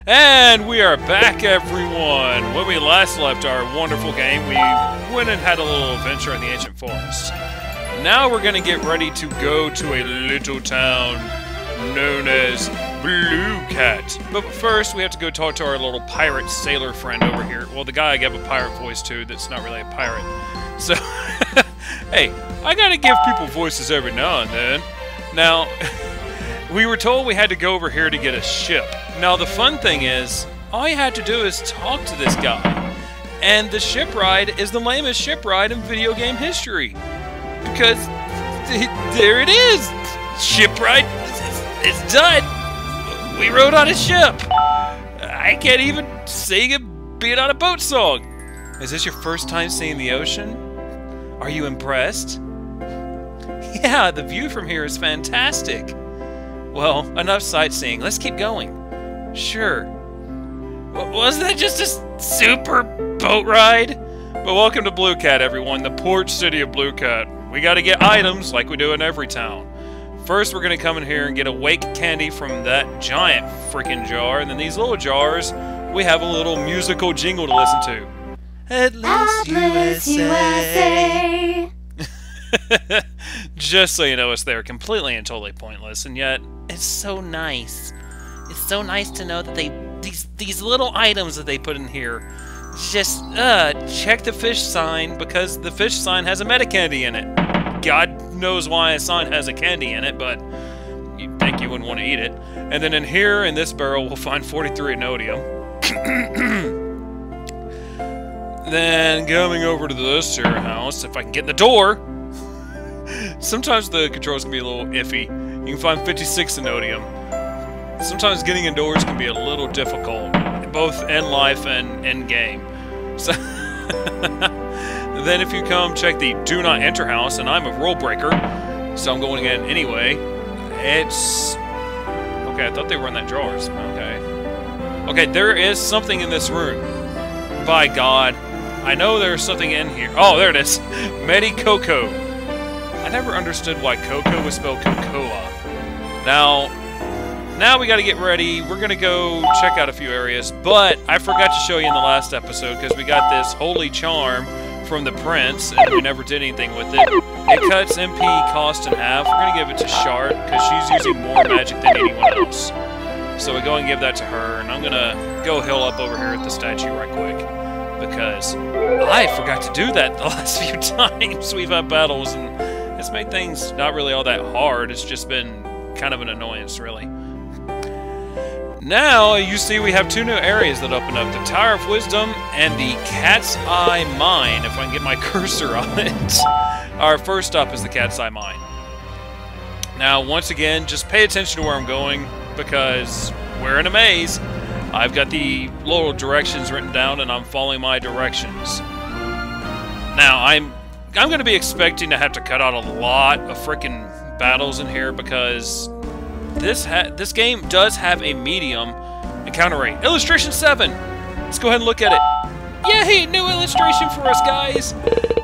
And we are back, everyone! When we last left our wonderful game, we went and had a little adventure in the ancient forest. Now we're gonna get ready to go to a little town known as BlueCat. But first, we have to go talk to our little pirate sailor friend over here. Well, the guy I gave a pirate voice to that's not really a pirate. So, hey, I gotta give people voices every now and then. Now, we were told we had to go over here to get a ship. Now, the fun thing is, all you have to do is talk to this guy. And the ship ride is the lamest ship ride in video game history. Because, there it is! Ship ride is done! We rode on a ship! I can't even sing a Being on a Boat song! Is this your first time seeing the ocean? Are you impressed? Yeah, the view from here is fantastic. Well, enough sightseeing. Let's keep going. Sure. Was that just a super boat ride? But welcome to BlueCat, everyone, the port city of BlueCat. We gotta get items like we do in every town. First, we're gonna come in here and get a wake candy from that giant freaking jar, and then these little jars, we have a little musical jingle to listen to. At least USA. Just so you know, they're completely and totally pointless, and yet it's so nice. It's so nice to know that these little items that they put in here. Just check the fish sign, because the fish sign has a meta candy in it. God knows why a sign has a candy in it, but you'd think you wouldn't want to eat it. And then in here, in this barrel, we'll find 43 anodium. Then coming over to this here house, if I can get in the door. Sometimes the controls can be a little iffy. You can find 56 anodium. Sometimes getting indoors can be a little difficult, both in life and in game. So then if you come check the Do Not Enter house, and I'm a rule breaker, so I'm going in anyway. It's... okay, I thought they were in that drawers. Okay. Okay, there is something in this room. By God. I know there's something in here. Oh, there it is. Medi Coco. I never understood why Coco was spelled Cocoa. Now we gotta get ready. We're gonna go check out a few areas, but I forgot to show you in the last episode, because we got this holy charm from the prince, and we never did anything with it. It cuts MP cost in half. We're gonna give it to Shart, because she's using more magic than anyone else. So we go and give that to her, and I'm gonna go heal up over here at the statue right quick, because I forgot to do that the last few times we've had battles, and it's made things not really all that hard. It's just been kind of an annoyance, really. Now, you see we have two new areas that open up. The Tower of Wisdom and the Cat's Eye Mine, if I can get my cursor on it. Our first stop is the Cat's Eye Mine. Now, once again, just pay attention to where I'm going, because we're in a maze. I've got the little directions written down, and I'm following my directions. Now, I'm going to be expecting to have to cut out a lot of frickin' battles in here, because this game does have a medium encounter rate. Illustration 7! Let's go ahead and look at it. Yay! New illustration for us, guys!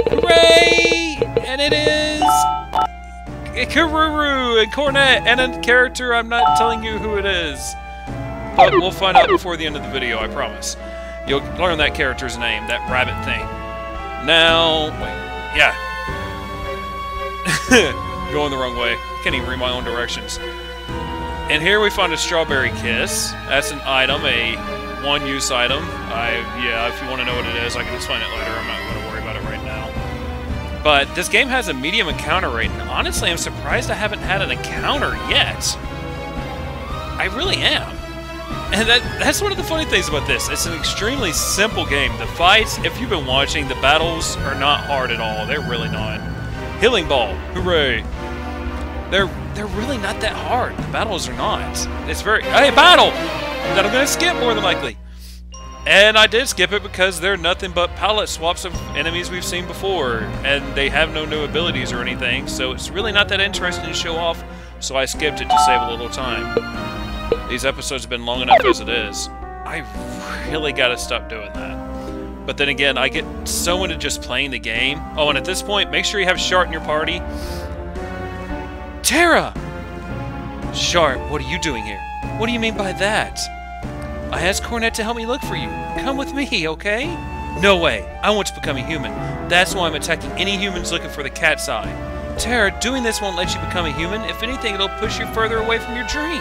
Hooray! And it is... Karuru and Cornet, and a character I'm not telling you who it is. But we'll find out before the end of the video, I promise. You'll learn that character's name, that rabbit thing. Now... wait. Yeah. Going the wrong way. Can't even read my own directions. And here we find a strawberry kiss. That's an item, a one-use item. Yeah, if you want to know what it is, I can explain it later. I'm not going to worry about it right now. But this game has a medium encounter rate, and honestly, I'm surprised I haven't had an encounter yet. I really am. And that's one of the funny things about this. It's an extremely simple game. The fights, if you've been watching, the battles are not hard at all. They're really not. Healing Ball. Hooray. They're really not that hard. The battles are not. It's very... hey, battle! That I'm going to skip, more than likely. And I did skip it because they're nothing but palette swaps of enemies we've seen before. And they have no new abilities or anything, so it's really not that interesting to show off. So I skipped it to save a little time. These episodes have been long enough as it is. I really got to stop doing that. But then again, I get so into just playing the game. Oh, and at this point, make sure you have Shart in your party. Terra! Shart, what are you doing here? What do you mean by that? I asked Cornet to help me look for you. Come with me, okay? No way. I want to become a human. That's why I'm attacking any humans looking for the cat's eye. Tara, doing this won't let you become a human. If anything, it'll push you further away from your dream.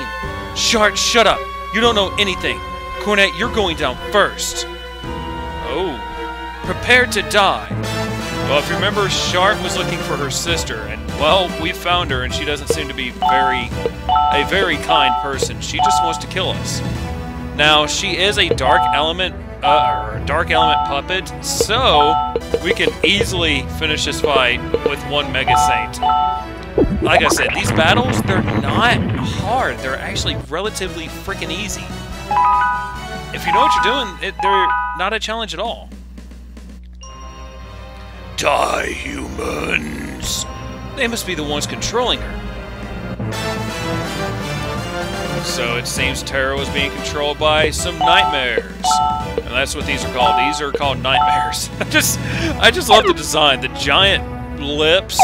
Shart, shut up. You don't know anything. Cornet, you're going down first. Oh. Prepare to die. Well, if you remember, Shart was looking for her sister, and, well, we found her, and she doesn't seem to be a very kind person. She just wants to kill us. Now, she is a dark element puppet, so we can easily finish this fight with one Mega Saint. Like I said, these battles, they're not hard. They're actually relatively freaking easy. If you know what you're doing, they're not a challenge at all. Die, humans! They must be the ones controlling her. So it seems Tara was being controlled by some nightmares. And that's what these are called. These are called nightmares. I just love the design. The giant lips,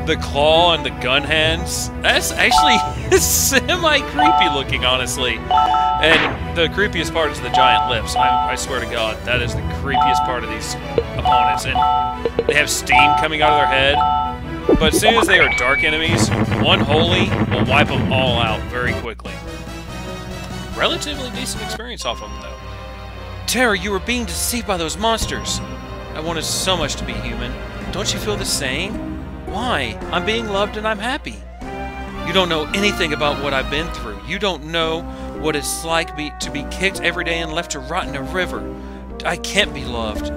the claw, and the gun hands. That's actually semi-creepy looking, honestly. And the creepiest part is the giant lips. I swear to God, that is the creepiest part of these opponents. And they have steam coming out of their head. But as soon as they are dark enemies, one holy will wipe them all out very quickly. Relatively decent experience off of them, though. Tara, you were being deceived by those monsters. I wanted so much to be human. Don't you feel the same? Why? I'm being loved and I'm happy. You don't know anything about what I've been through. You don't know what it's like to be kicked every day and left to rot in a river. I can't be loved.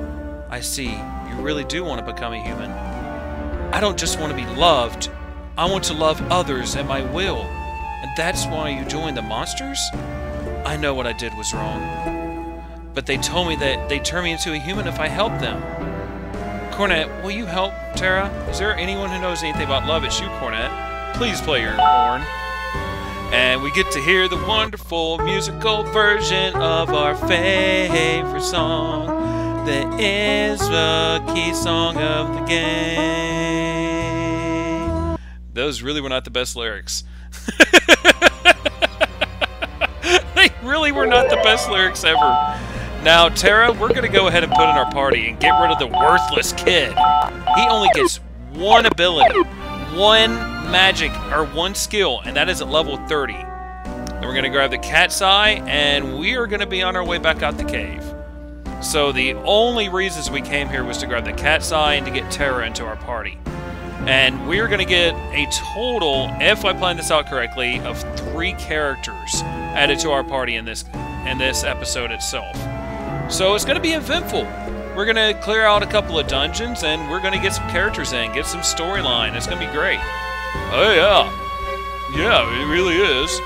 I see. You really do want to become a human. I don't just want to be loved. I want to love others at my will. And that's why you joined the monsters? I know what I did was wrong. But they told me that they'd turn me into a human if I helped them. Cornet, will you help Tara? Is there anyone who knows anything about love? It's you, Cornet. Please play your horn. And we get to hear the wonderful musical version of our favorite song. That is the key song of the game. Those really were not the best lyrics. They really were not the best lyrics ever. Now, Tara, we're going to go ahead and put in our party and get rid of the worthless kid. He only gets one ability, one magic, or one skill, and that is at level 30. Then we're going to grab the cat's eye, and we are going to be on our way back out the cave. So the only reasons we came here was to grab the cat's eye and to get Tara into our party. And we're going to get a total, if I plan this out correctly, of 3 characters added to our party in this episode itself. So it's going to be eventful. We're going to clear out a couple of dungeons, and we're going to get some characters in, get some storyline. It's going to be great. Oh, yeah. Yeah, it really is.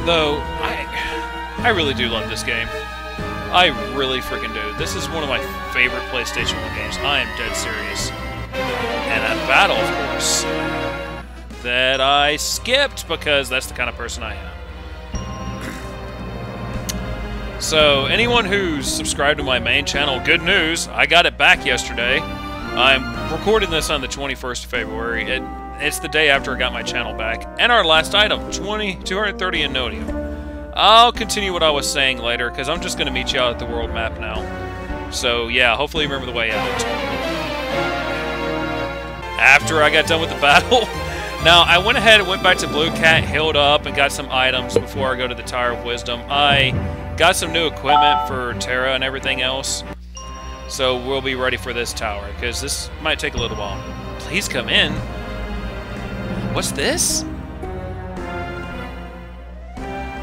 Though, I really do love this game. I really freaking do. This is one of my favorite PlayStation 1 games. I am dead serious. And a battle, of course, that I skipped because that's the kind of person I am. So, anyone who's subscribed to my main channel, good news, I got it back yesterday. I'm recording this on the 21st of February. It's the day after I got my channel back. And our last item, 230 in Nodium. I'll continue what I was saying later, because I'm just going to meet you out at the world map now. So, yeah, hopefully you remember the way out. After I got done with the battle, now I went ahead and went back to BlueCat, healed up, and got some items before I go to the Tower of Wisdom. I got some new equipment for Tara and everything else, so we'll be ready for this tower, because this might take a little while. Please come in. What's this?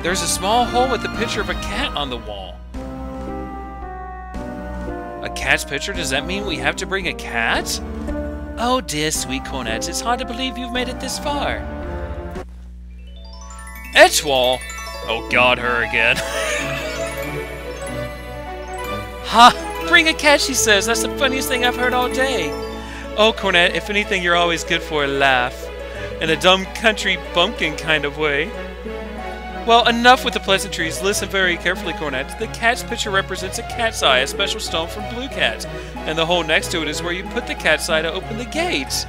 There's a small hole with a picture of a cat on the wall. A cat's picture? Does that mean we have to bring a cat? Oh dear sweet Cornet, it's hard to believe you've made it this far. Etchwall? Oh god, her again. Ha! Bring a cat, she says. That's the funniest thing I've heard all day. Oh, Cornet, if anything, you're always good for a laugh. In a dumb country bumpkin kind of way. Well, enough with the pleasantries. Listen very carefully, Cornet. The cat's picture represents a cat's eye, a special stone from BlueCat. And the hole next to it is where you put the cat's eye to open the gate.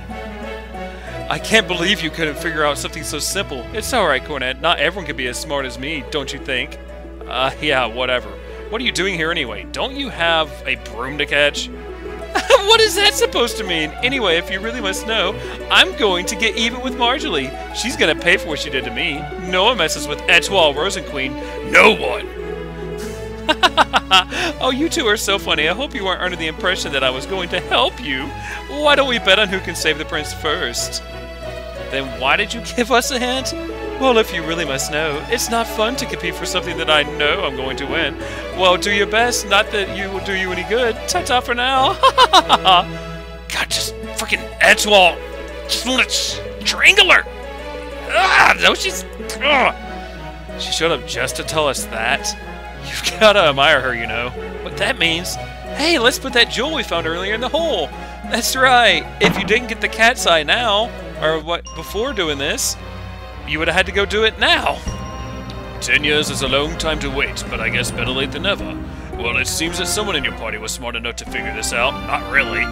I can't believe you couldn't figure out something so simple. It's alright, Cornet. Not everyone can be as smart as me, don't you think? Yeah, whatever. What are you doing here anyway? Don't you have a broom to catch? What is that supposed to mean? Anyway, if you really must know, I'm going to get even with Marjorie. She's gonna pay for what she did to me. No one messes with Etoile Rosenqueen. No one! Oh, you two are so funny. I hope you weren't under the impression that I was going to help you. Why don't we bet on who can save the prince first? Then why did you give us a hint? Well, if you really must know, it's not fun to compete for something that I know I'm going to win. Well, do your best, not that you will do you any good. Ta-ta for now. God, just freaking Etoile. Just want to strangle her. No, she's... She showed up just to tell us that. You've got to admire her, you know. What that means... Hey, let's put that jewel we found earlier in the hole. That's right. If you didn't get the cat's eye now, or what before doing this, you would have had to go do it now. 10 years is a long time to wait, but I guess better late than never. Well, it seems that someone in your party was smart enough to figure this out. Not really.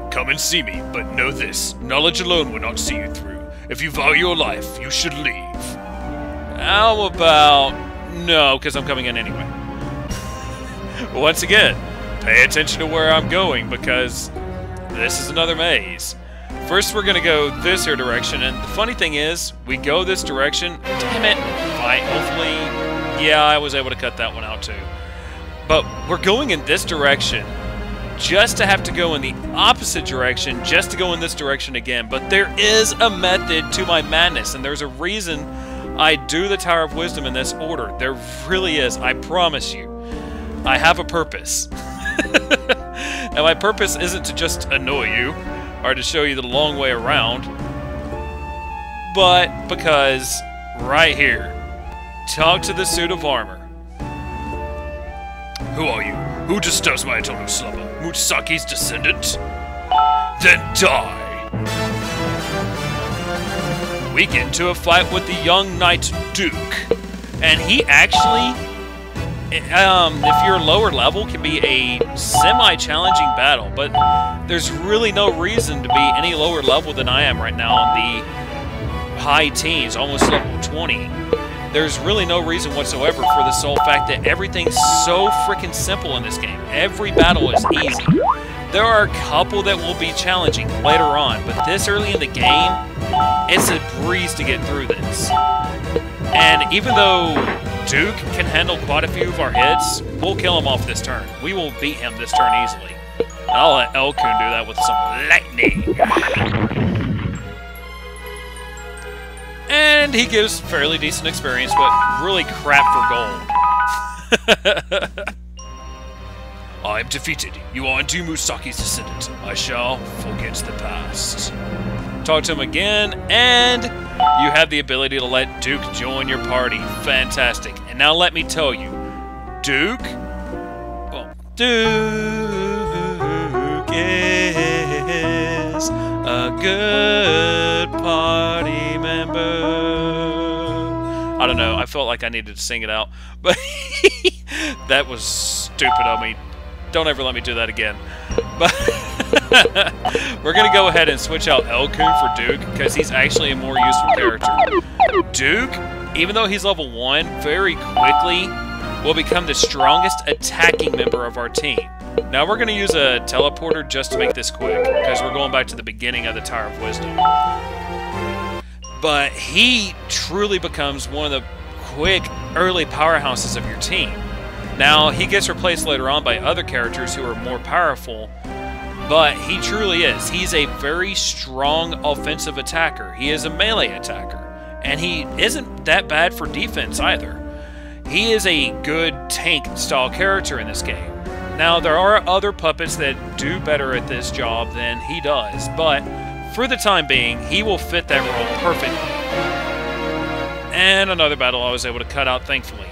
Come and see me, but know this. Knowledge alone will not see you through. If you value your life, you should leave. How about... No, because I'm coming in anyway. Once again, pay attention to where I'm going, because this is another maze. First, we're going to go this here direction, and the funny thing is, we go this direction. Damn it. Fine, hopefully... Yeah, I was able to cut that one out, too. But we're going in this direction just to have to go in the opposite direction, just to go in this direction again. But there is a method to my madness, and there's a reason I do the Tower of Wisdom in this order. There really is, I promise you. I have a purpose. And my purpose isn't to just annoy you, or to show you the long way around, but because, right here, talk to the suit of armor. Who are you? Who disturbs my eternal slumber? Mutsaki's descendant? Then die! We get into a fight with the young knight Duke, and he actually, if you're lower level, can be a semi-challenging battle, but there's really no reason to be any lower level than I am right now in the high teens, almost level 20. There's really no reason whatsoever for the sole fact that everything's so freaking simple in this game. Every battle is easy. There are a couple that will be challenging later on, but this early in the game, it's a breeze to get through this. And even though Duke can handle quite a few of our hits, we'll kill him off this turn. We will beat him this turn easily. And I'll let Elkun do that with some lightning. And he gives fairly decent experience, but really crap for gold. I am defeated. You are indeed Musaki's descendant. I shall forget the past. Talk to him again, and you have the ability to let Duke join your party. Fantastic. And now let me tell you, Duke... Well, Duke is a good party member. I don't know, I felt like I needed to sing it out, but that was stupid of me. Don't ever let me do that again. But we're going to go ahead and switch out Elkun for Duke, because he's actually a more useful character. Duke, even though he's level 1, very quickly will become the strongest attacking member of our team. Now we're going to use a teleporter just to make this quick, because we're going back to the beginning of the Tower of Wisdom. But he truly becomes one of the quick early powerhouses of your team. Now, he gets replaced later on by other characters who are more powerful, but he truly is. He's a very strong offensive attacker. He is a melee attacker, and he isn't that bad for defense either. He is a good tank-style character in this game. Now, there are other puppets that do better at this job than he does, but for the time being, he will fit that role perfectly. And another battle I was able to cut out, thankfully.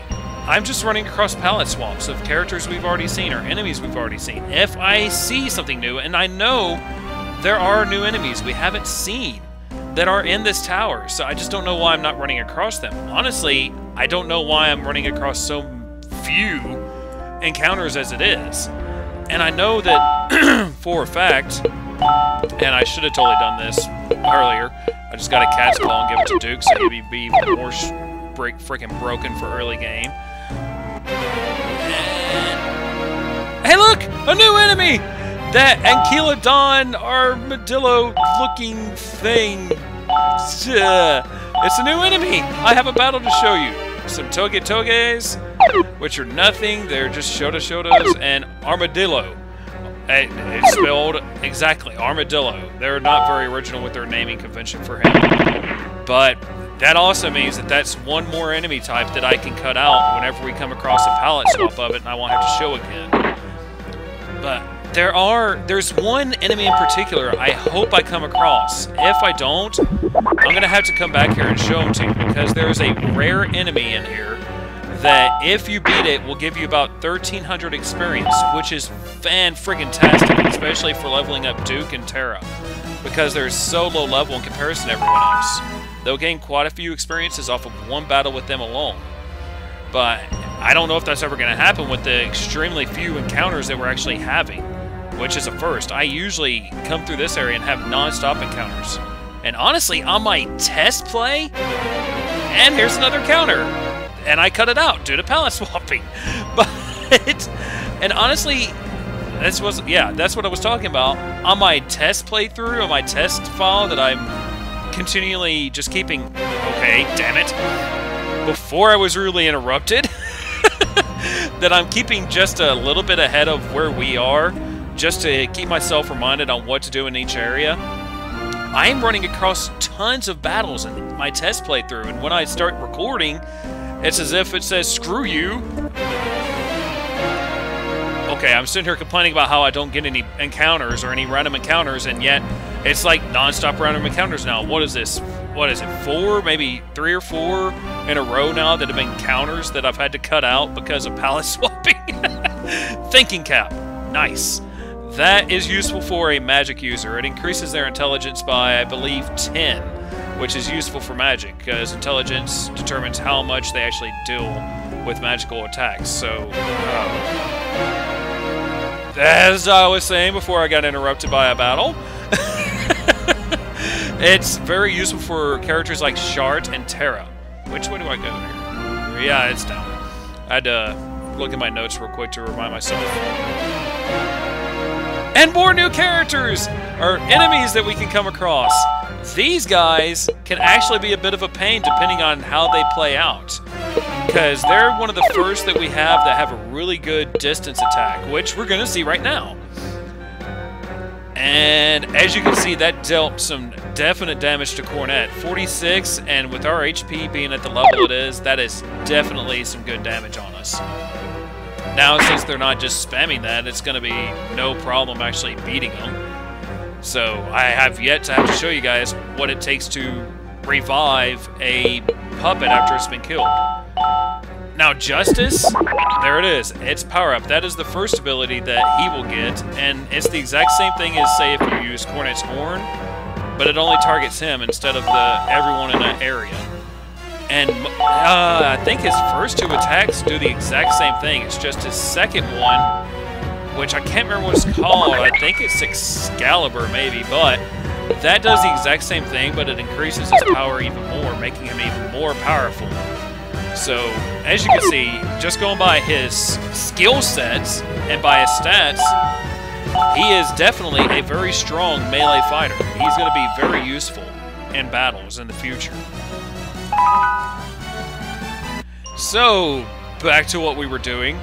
I'm just running across palette swaps of characters we've already seen or enemies we've already seen. If I see something new, and I know there are new enemies we haven't seen that are in this tower, so I just don't know why I'm not running across them. Honestly, I don't know why I'm running across so few encounters as it is. And I know that for a fact, and I should have totally done this earlier, I just got a cat's claw and give it to Duke, so he'd be even more freaking broken for early game. And... hey, look! A new enemy! That Ankylodon armadillo-looking thing. It's a new enemy! I have a battle to show you. Some Toge-Toges, which are nothing. They're just Shota-Shotas, and Armadillo. It's spelled exactly, Armadillo. They're not very original with their naming convention for him. But that also means that that's one more enemy type that I can cut out whenever we come across a palette swap of it and I won't have to show again. But there's one enemy in particular I hope I come across. If I don't, I'm going to have to come back here and show them to you, because there's a rare enemy in here that if you beat it will give you about 1,300 experience, which is fan-friggin-tastic, especially for leveling up Duke and Terra, because they're so low level in comparison to everyone else. They'll gain quite a few experiences off of one battle with them alone. But I don't know if that's ever going to happen with the extremely few encounters that we're actually having, which is a first. I usually come through this area and have non-stop encounters. And honestly, on my test play, and here's another counter. And I cut it out due to palette swapping. But, and honestly, that's what I was talking about. On my test playthrough, on my test file that I'm continually just keeping, okay, damn it, before I was rudely interrupted, that I'm keeping just a little bit ahead of where we are, just to keep myself reminded on what to do in each area. I am running across tons of battles in my test playthrough, and when I start recording, it's as if it says, screw you. Okay, I'm sitting here complaining about how I don't get any encounters or any random encounters, and yet it's like non-stop random encounters now. What is this? What is it? 4, maybe 3 or 4 in a row now that have been counters that I've had to cut out because of palette swapping. Thinking cap. Nice. That is useful for a magic user. It increases their intelligence by, I believe, 10. Which is useful for magic, because intelligence determines how much they actually deal with magical attacks. So, as I was saying before I got interrupted by a battle, it's very useful for characters like Shart and Terra. Which way do I go here? Yeah, it's down. I had to look at my notes real quick to remind myself. And more new characters, or enemies that we can come across. These guys can actually be a bit of a pain depending on how they play out, because they're one of the first that we have that have a really good distance attack, which we're going to see right now. And as you can see, that dealt some definite damage to Cornet. 46, and with our HP being at the level it is, that is definitely some good damage on us. Now, since they're not just spamming that, it's going to be no problem actually beating them. So, I have yet to have to show you guys what it takes to revive a puppet after it's been killed. Now, Justice, there it is. It's power-up. That is the first ability that he will get, and it's the exact same thing as, say, if you use Cornet's Horn, but it only targets him instead of everyone in that area. And I think his first 2 attacks do the exact same thing. It's just his second one, which I can't remember what it's called. I think it's Excalibur, maybe, but that does the exact same thing, but it increases his power even more, making him even more powerful. So, as you can see, just going by his skill sets and by his stats, he is definitely a very strong melee fighter. He's going to be very useful in battles in the future. So, back to what we were doing.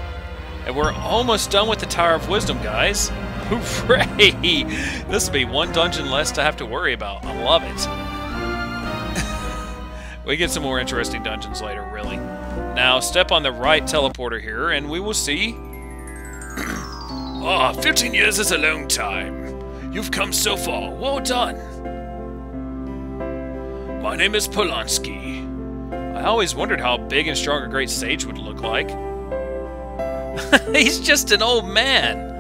And we're almost done with the Tower of Wisdom, guys. Hooray! This will be one dungeon less to have to worry about. I love it. We get some more interesting dungeons later, really. Now, step on the right teleporter here, and we will see... 15 years is a long time. You've come so far. Well done. My name is Polanski. I always wondered how big and strong a great sage would look like. He's just an old man.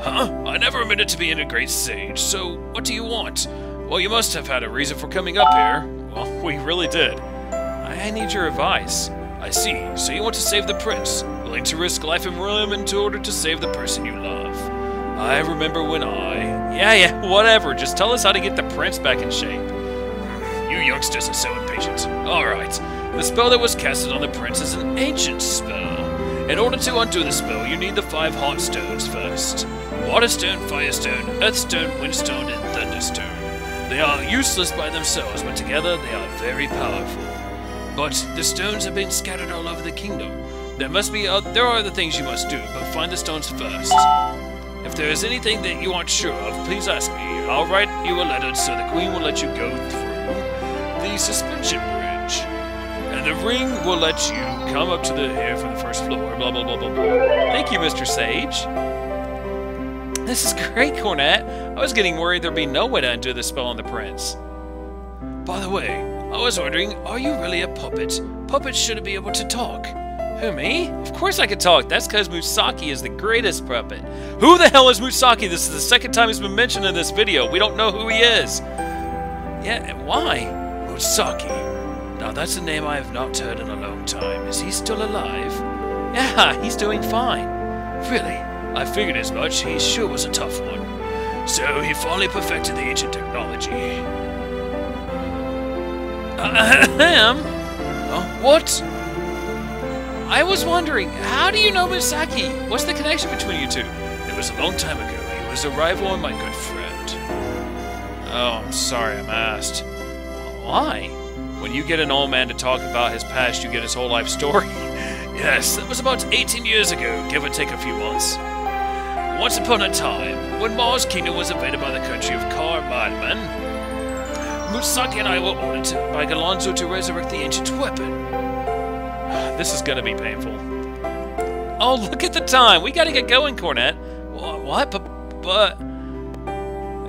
Huh? I never admitted to being a great sage, so what do you want? Well, you must have had a reason for coming up here. Well, we really did. I need your advice. I see. So you want to save the prince, willing to risk life and limb in order to save the person you love. I remember when I... Yeah, whatever. Just tell us how to get the prince back in shape. You youngsters are so impatient. Alright, the spell that was casted on the prince is an ancient spell. In order to undo the spell, you need the 5 heart stones first. Water stone, fire stone, earth stone, wind stone, and thunderstone. They are useless by themselves, but together they are very powerful. But the stones have been scattered all over the kingdom. There are other things you must do, but find the stones first. If there is anything that you aren't sure of, please ask me. I'll write you a letter so the queen will let you go through the suspension bridge. And the ring will let you come up to the air from the first floor, blah blah blah blah blah. Thank you, Mr. Sage. This is great, Cornet. I was getting worried there'd be no way to undo the spell on the prince. By the way, I was wondering, are you really a puppet? Puppets shouldn't be able to talk. Who, me? Of course I could talk. That's because Musaki is the greatest puppet. Who the hell is Musaki? This is the second time he's been mentioned in this video. We don't know who he is. Yeah, why? Musaki. Now that's a name I have not heard in a long time. Is he still alive? Yeah, he's doing fine. Really? I figured as much. He sure was a tough one. So he finally perfected the ancient technology. What? I was wondering, how do you know Musaki? What's the connection between you two? It was a long time ago. He was a rival and my good friend. Oh, I'm sorry I'm asked. Why? When you get an old man to talk about his past, you get his whole life story. Yes, that was about 18 years ago, give or take a few months. Once upon a time, when Mars' kingdom was invaded by the country of Carmadman, Musaki and I were ordered by Galonzo to resurrect the ancient weapon. This is gonna be painful. Oh, look at the time! We gotta get going, Cornet! What? But...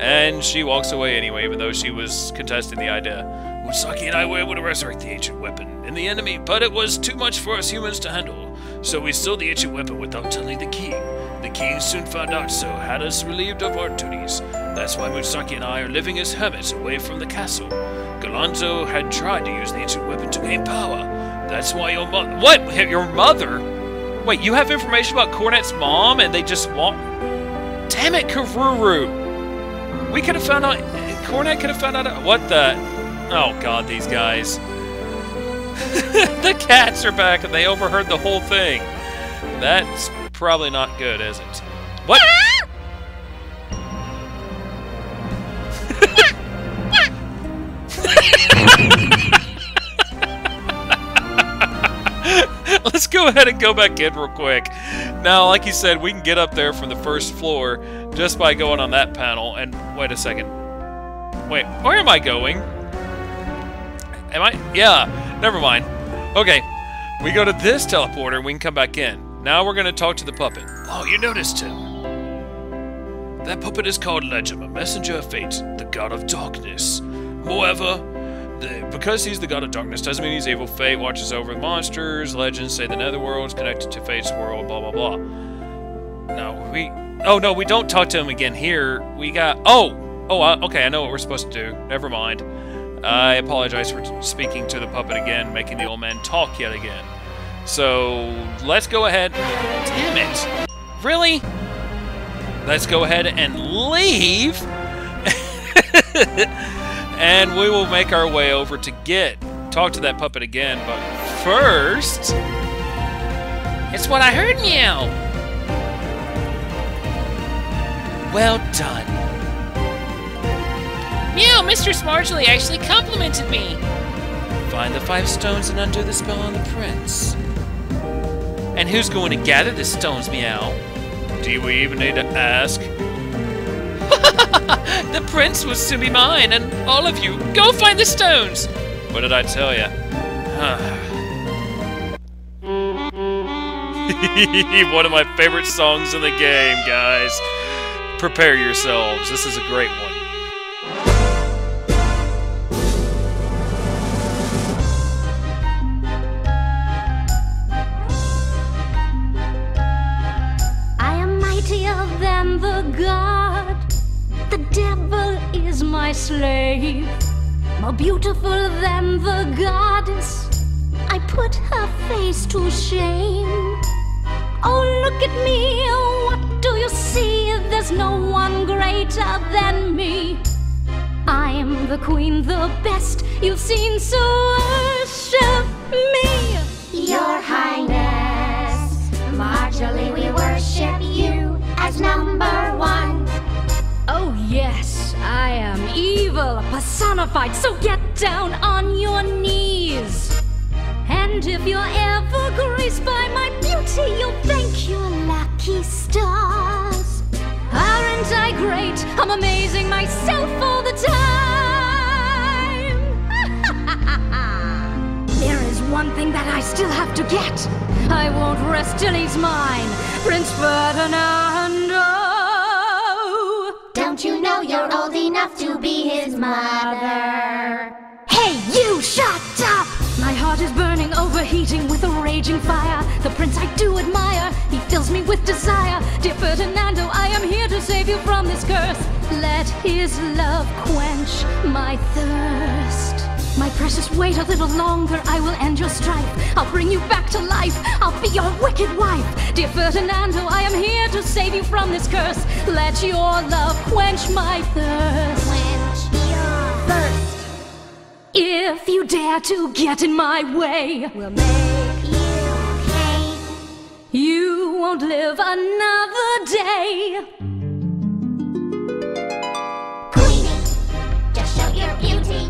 And she walks away anyway, even though she was contesting the idea. Musaki and I were able to resurrect the ancient weapon in the enemy, but it was too much for us humans to handle. So we stole the ancient weapon without telling the king. The king soon found out, so had us relieved of our duties. That's why Musaki and I are living as hermits away from the castle. Galonzo had tried to use the ancient weapon to gain power. That's why your mother... What? Your mother? Wait, you have information about Cornet's mom and they just want... Damn it, Karuru! We could have found out... Cornet could have found out... What the... Oh god, these guys. The cats are back and they overheard the whole thing. That's probably not good, is it? What? Let's go ahead and go back in real quick. Now, like you said, we can get up there from the first floor just by going on that panel. And wait a second. Wait, where am I going? Am I? Yeah, never mind. Okay, we go to this teleporter and we can come back in. Now we're going to talk to the puppet. Oh, you noticed him. That puppet is called Legend, a messenger of fate, the god of darkness. Moreover, because he's the god of darkness doesn't mean he's evil. Fate watches over monsters. Legends say the netherworld is connected to Fate's world, blah, blah, blah. No, we don't talk to him again here. We got... okay, I know what we're supposed to do. Never mind. I apologize for speaking to the puppet again, making the old man talk yet again. So, let's go ahead... Damn it! Really? Let's go ahead and leave! And we will make our way over to talk to that puppet again, but first... It's what I heard, meow! Well done. Meow, Mistress Marjorie actually complimented me. Find the 5 stones and undo the spell on the prince. And who's going to gather the stones, meow? Do we even need to ask? The prince will soon be mine, and all of you, go find the stones! What did I tell you? One of my favorite songs in the game, guys. Prepare yourselves. This is a great one. I am mightier than the god. The devil is my slave. More beautiful than the goddess. I put her face to shame. Oh, look at me, what do you see? There's no one greater than me. I I'm the queen, the best you've seen, so worship me. Your Highness, Marjorie, we worship you as number one. Oh yes, I am evil personified, so get down on your knees. And if you're ever graced by my beauty, you'll thank your lucky stars. Aren't I great? I'm amazing myself all the time. There is one thing that I still have to get. I won't rest till he's mine, Prince Ferdinando. Don't you know you're old enough to be his mother? Hey, you, shut up! My heart is burning, overheating with a raging fire. The prince I do admire, he fills me with desire. Dear Ferdinando, I am here to save you from this curse. Let his love quench my thirst. My precious, wait a little longer, I will end your strife. I'll bring you back to life, I'll be your wicked wife. Dear Ferdinando, I am here to save you from this curse. Let your love quench my thirst. Quench your thirst. If you dare to get in my way, We'll make you king. you won't live another day. Queenie, just show your beauty.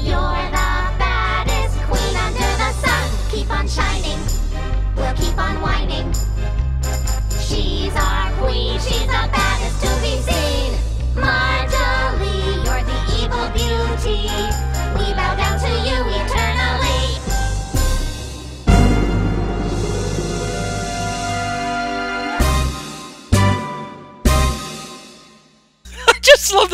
You're the baddest queen under the sun. Keep on shining, we'll keep on whining. She's our queen, she's the baddest to be seen. Marjorie, you're the evil beauty. We bow down to you eternally. I just love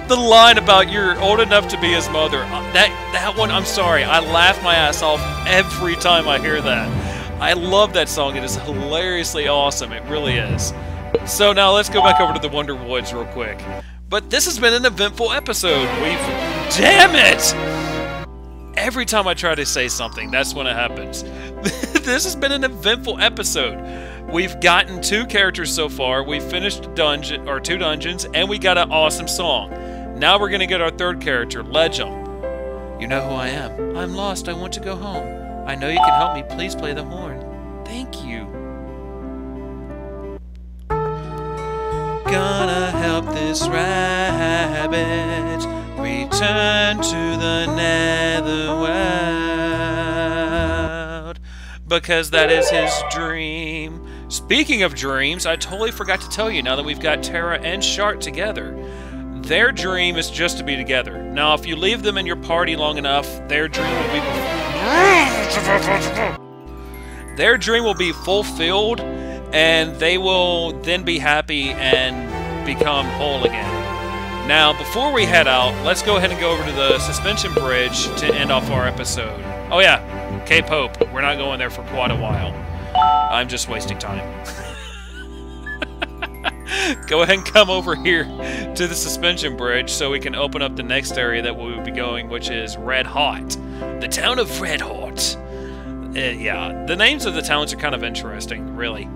the line about you're old enough to be his mother. That one, I'm sorry, I laugh my ass off every time I hear that. I love that song. It is hilariously awesome. It really is. So now let's go back over to the Wonder Woods real quick. But this has been an eventful episode. Damn it! Every time I try to say something, that's when it happens. This has been an eventful episode. We've gotten 2 characters so far. We've finished 2 dungeons, and we got an awesome song. Now we're gonna get our 3rd character, Legend. You know who I am. I'm lost. I want to go home. I know you can help me. Please play the horn. Thank you. Gonna help this rabbit return to the netherworld, because that is his dream. Speaking of dreams, I totally forgot to tell you, now that we've got Terra and Shart together, their dream is just to be together. Now, if you leave them in your party long enough, their dream will be fulfilled, and they will then be happy and become whole again. Now, before we head out, let's go ahead and go over to the suspension bridge to end off our episode. Oh yeah, Cape Hope. We're not going there for quite a while. I'm just wasting time. Go ahead and come over here to the suspension bridge so we can open up the next area that we'll be going, which is Red Hot. The town of Red Hot. Yeah, the names of the towns are kind of interesting, really.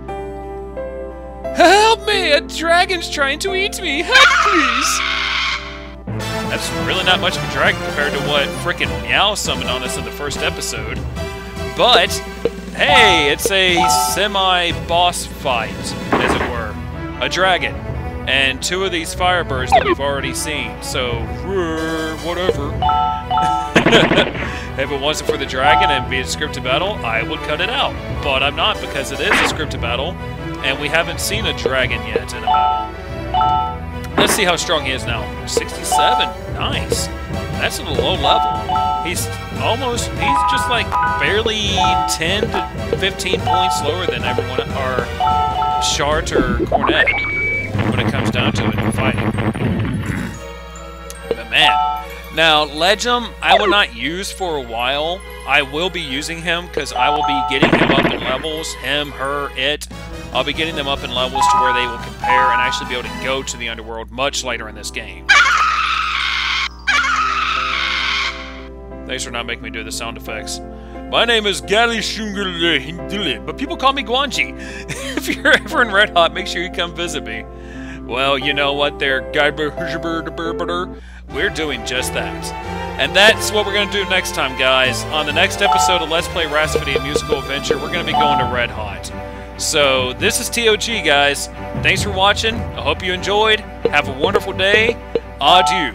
Help me! A dragon's trying to eat me! Help, please! That's really not much of a dragon compared to what frickin' Meow summoned on us in the first episode. But, hey, it's a semi-boss fight, as it were. A dragon. And 2 of these firebirds that we've already seen. So, whatever. If it wasn't for the dragon and be a scripted battle, I would cut it out. But I'm not, because it is a scripted battle, and we haven't seen a dragon yet in a battle. Let's see how strong he is now. 67. Nice. That's at a low level. He's just like barely 10 to 15 points lower than everyone, or Shart or Cornet, when it comes down to it in fighting. But man. Now, Legend, I will not use for a while. I will be using him because I will be getting him up in levels. Him, her, it. I'll be getting them up in levels to where they will compare and actually be able to go to the underworld much later in this game. Thanks for not making me do the sound effects. My name is Gali Shungale, but people call me Guanji. If you're ever in Red Hot, make sure you come visit me. Well, you know what there, we're doing just that. And that's what we're going to do next time, guys. On the next episode of Let's Play Rhapsody, a musical adventure, we're going to be going to Red Hot. So, this is TOG, guys. Thanks for watching. I hope you enjoyed. Have a wonderful day. Adieu.